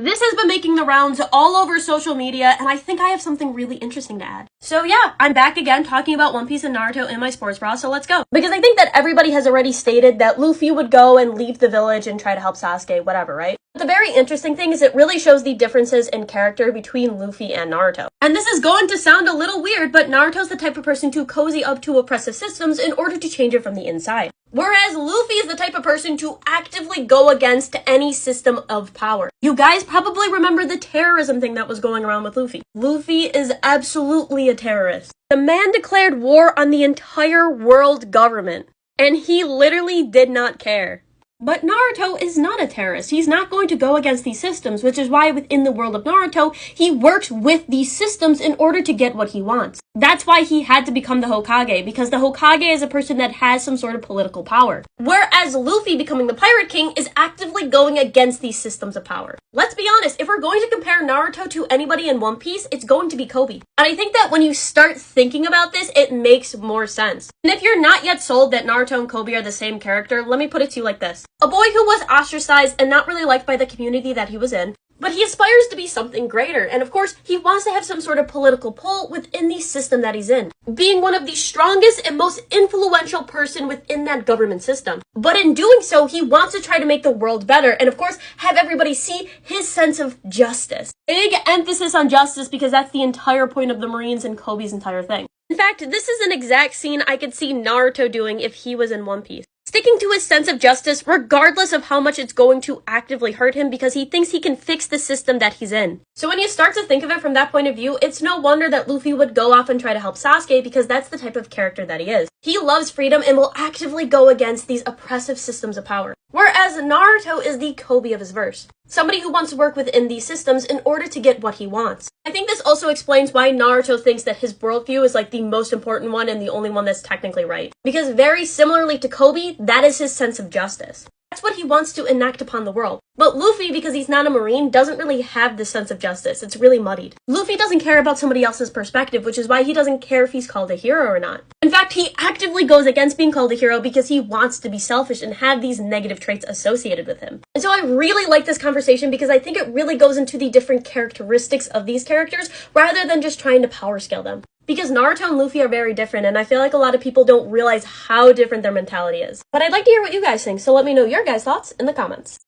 This has been making the rounds all over social media, and I think I have something really interesting to add. So yeah, I'm back again talking about One Piece and Naruto in my sports bra, so let's go. Because I think that everybody has already stated that Luffy would go and leave the village and try to help Sasuke, whatever, right? But the very interesting thing is it really shows the differences in character between Luffy and Naruto. And this is going to sound a little weird, but Naruto's the type of person to cozy up to oppressive systems in order to change it from the inside. Whereas Luffy is the type of person to actively go against any system of power. You guys probably remember the terrorism thing that was going around with Luffy. Luffy is absolutely a terrorist. The man declared war on the entire world government, and he literally did not care. But Naruto is not a terrorist. He's not going to go against these systems, which is why within the world of Naruto, he works with these systems in order to get what he wants. That's why he had to become the Hokage, because the Hokage is a person that has some sort of political power. Whereas Luffy becoming the Pirate King is actively going against these systems of power. Let's be honest, if we're going to compare Naruto to anybody in One Piece, it's going to be Kobe. And I think that when you start thinking about this, it makes more sense. And if you're not yet sold that Naruto and Kobe are the same character, let me put it to you like this. A boy who was ostracized and not really liked by the community that he was in, but he aspires to be something greater, and of course, he wants to have some sort of political pull within the system that he's in, being one of the strongest and most influential person within that government system. But in doing so, he wants to try to make the world better, and of course, have everybody see his sense of justice. Big emphasis on justice because that's the entire point of the Marines and Kobe's entire thing. In fact, this is an exact scene I could see Naruto doing if he was in One Piece. Sticking to his sense of justice regardless of how much it's going to actively hurt him because he thinks he can fix the system that he's in. So when you start to think of it from that point of view, it's no wonder that Luffy would go off and try to help Sasuke because that's the type of character that he is. He loves freedom and will actively go against these oppressive systems of power. Whereas Naruto is the Kobe of his verse. Somebody who wants to work within these systems in order to get what he wants. I think this also explains why Naruto thinks that his worldview is like the most important one and the only one that's technically right. Because very similarly to Kobe, that is his sense of justice. That's what he wants to enact upon the world. But Luffy, because he's not a Marine, doesn't really have this sense of justice. It's really muddied. Luffy doesn't care about somebody else's perspective, which is why he doesn't care if he's called a hero or not. In fact, he actively goes against being called a hero because he wants to be selfish and have these negative traits associated with him. And so I really like this conversation because I think it really goes into the different characteristics of these characters rather than just trying to power scale them. Because Naruto and Luffy are very different, and I feel like a lot of people don't realize how different their mentality is. But I'd like to hear what you guys think, so let me know your guys' thoughts in the comments.